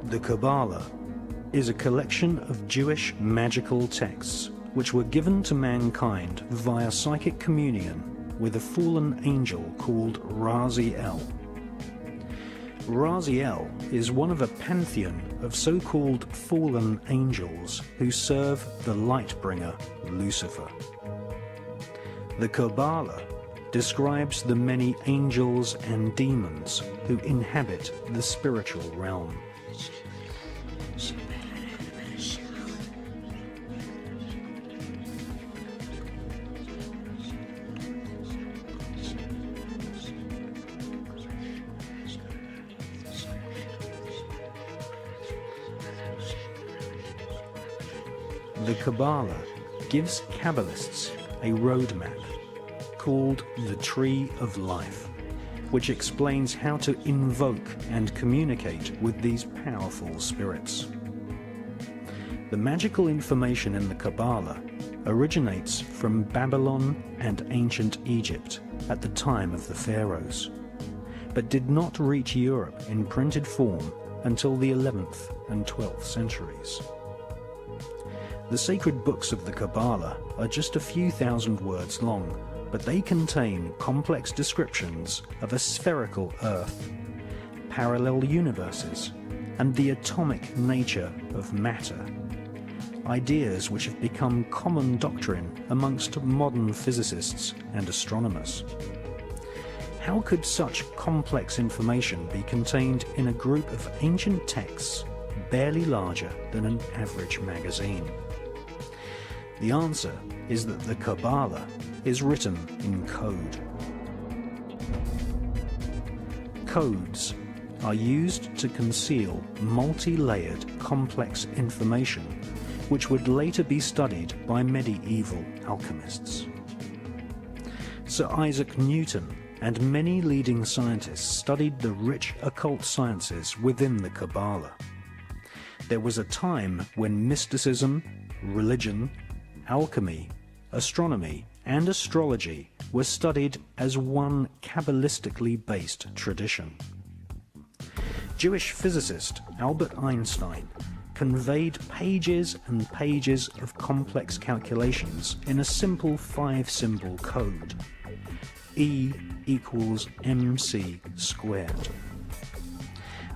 The Kabbalah is a collection of Jewish magical texts which were given to mankind via psychic communion with a fallen angel called Raziel. Raziel is one of a pantheon of so-called fallen angels who serve the light-bringer Lucifer. The Kabbalah describes the many angels and demons who inhabit the spiritual realm. The Kabbalah gives Kabbalists a roadmap called the Tree of Life, which explains how to invoke and communicate with these powerful spirits. The magical information in the Kabbalah originates from Babylon and ancient Egypt at the time of the pharaohs, but did not reach Europe in printed form until the 11th and 12th centuries. The sacred books of the Kabbalah are just a few thousand words long, but they contain complex descriptions of a spherical Earth, parallel universes, and the atomic nature of matter, ideas which have become common doctrine amongst modern physicists and astronomers. How could such complex information be contained in a group of ancient texts barely larger than an average magazine? The answer is that the Kabbalah is written in code. Codes are used to conceal multi-layered complex information which would later be studied by medieval alchemists. Sir Isaac Newton and many leading scientists studied the rich occult sciences within the Kabbalah. There was a time when mysticism, religion, alchemy, astronomy, and astrology were studied as one Kabbalistically based tradition. Jewish physicist Albert Einstein conveyed pages and pages of complex calculations in a simple 5-symbol code. E equals mc squared.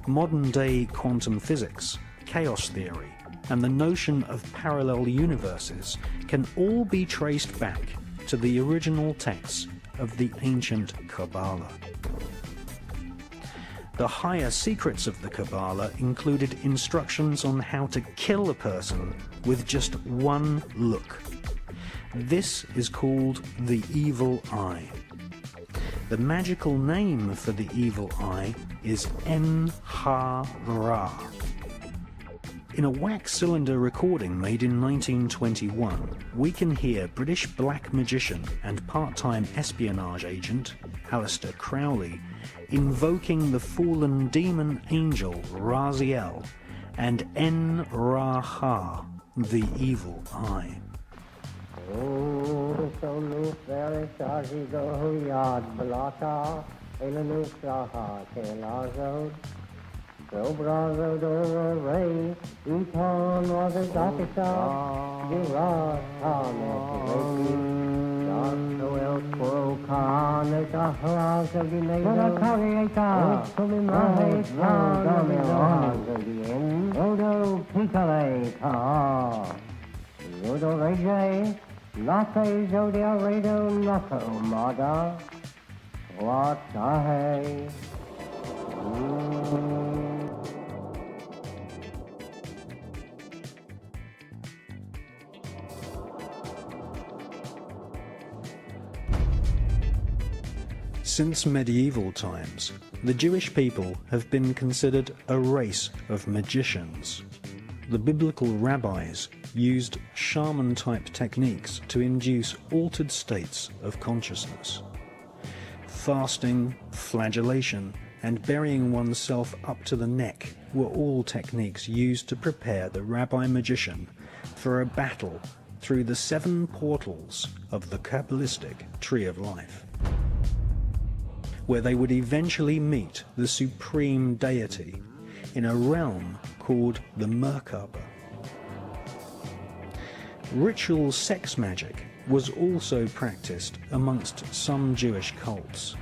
Modern-day quantum physics, chaos theory, and the notion of parallel universes can all be traced back to the original texts of the ancient Kabbalah. The higher secrets of the Kabbalah included instructions on how to kill a person with just one look. This is called the evil eye. The magical name for the evil eye is En-ha-Ra. In a wax cylinder recording made in 1921, we can hear British black magician and part-time espionage agent Aleister Crowley invoking the fallen demon angel Raziel and En-Ra-Ha, the evil eye. Since medieval times, the Jewish people have been considered a race of magicians. The biblical rabbis used shaman-type techniques to induce altered states of consciousness. Fasting, flagellation, and burying oneself up to the neck were all techniques used to prepare the rabbi-magician for a battle through the 7 portals of the Kabbalistic Tree of Life, where they would eventually meet the supreme deity in a realm called the Merkaba. Ritual sex magic was also practiced amongst some Jewish cults.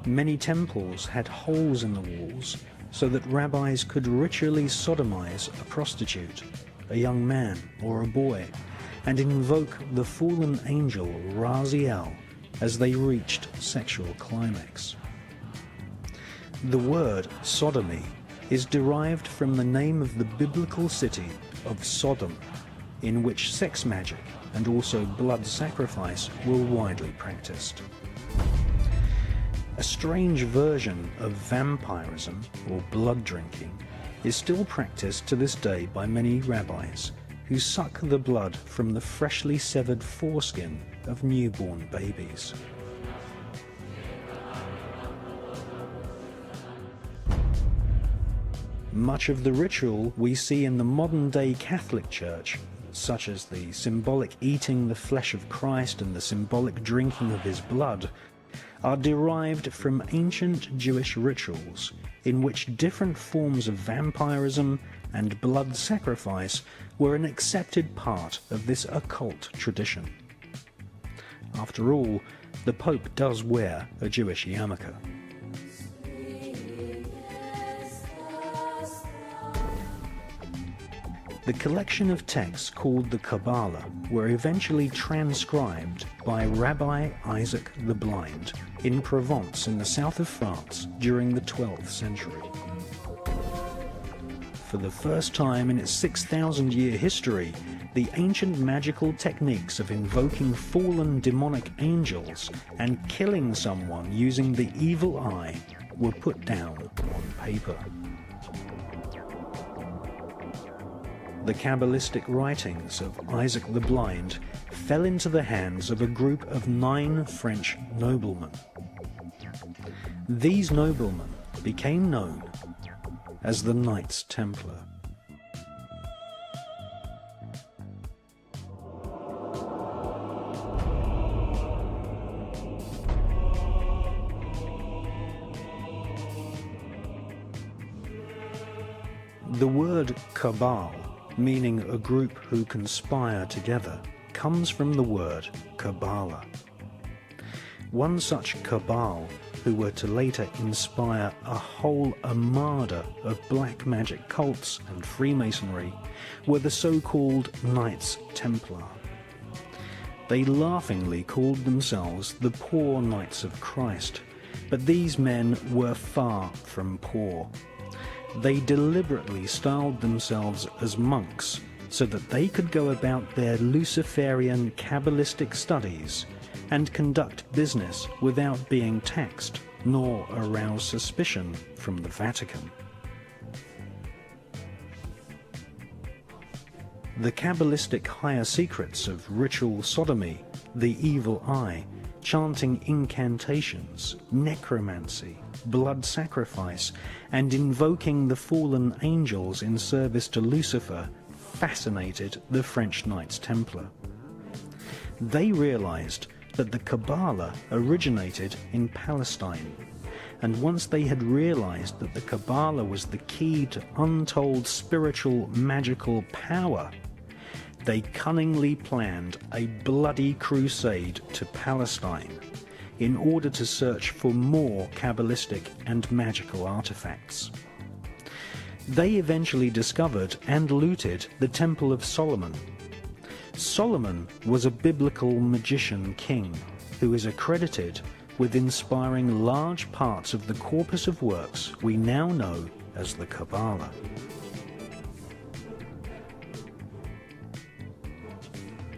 Many temples had holes in the walls so that rabbis could ritually sodomize a prostitute, a young man or a boy, and invoke the fallen angel Raziel as they reached sexual climax. The word sodomy is derived from the name of the biblical city of Sodom, in which sex magic and also blood sacrifice were widely practiced. A strange version of vampirism, or blood drinking, is still practiced to this day by many rabbis who suck the blood from the freshly severed foreskin of newborn babies. Much of the ritual we see in the modern-day Catholic Church, such as the symbolic eating the flesh of Christ and the symbolic drinking of his blood, are derived from ancient Jewish rituals in which different forms of vampirism and blood sacrifice were an accepted part of this occult tradition. After all, the Pope does wear a Jewish yarmulke. The collection of texts called the Kabbalah were eventually transcribed by Rabbi Isaac the Blind in Provence in the south of France during the 12th century. For the first time in its 6,000-year history, the ancient magical techniques of invoking fallen demonic angels and killing someone using the evil eye were put down on paper. The Kabbalistic writings of Isaac the Blind fell into the hands of a group of 9 French noblemen. These noblemen became known as the Knights Templar. The word Cabal, meaning a group who conspire together, comes from the word Kabbalah. One such cabal, who were to later inspire a whole armada of black magic cults and Freemasonry, were the so-called Knights Templar. They laughingly called themselves the Poor Knights of Christ, but these men were far from poor. They deliberately styled themselves as monks so that they could go about their Luciferian Kabbalistic studies and conduct business without being taxed nor arouse suspicion from the Vatican. The Kabbalistic higher secrets of ritual sodomy, the evil eye, chanting incantations, necromancy, blood sacrifice, and invoking the fallen angels in service to Lucifer fascinated the French Knights Templar. They realized that the Kabbalah originated in Palestine, and once they had realized that the Kabbalah was the key to untold spiritual magical power, they cunningly planned a bloody crusade to Palestine in order to search for more Kabbalistic and magical artifacts. They eventually discovered and looted the Temple of Solomon. Solomon was a biblical magician king who is accredited with inspiring large parts of the corpus of works we now know as the Kabbalah.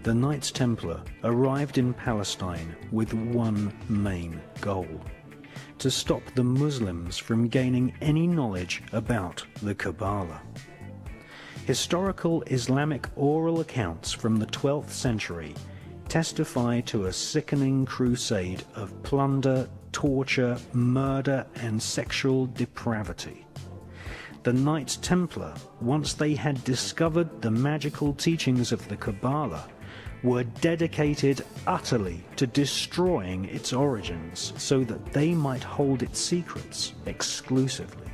The Knights Templar arrived in Palestine with one main goal: to stop the Muslims from gaining any knowledge about the Kabbalah. Historical Islamic oral accounts from the 12th century testify to a sickening crusade of plunder, torture, murder, and sexual depravity. The Knights Templar, once they had discovered the magical teachings of the Kabbalah, were dedicated utterly to destroying its origins so that they might hold its secrets exclusively.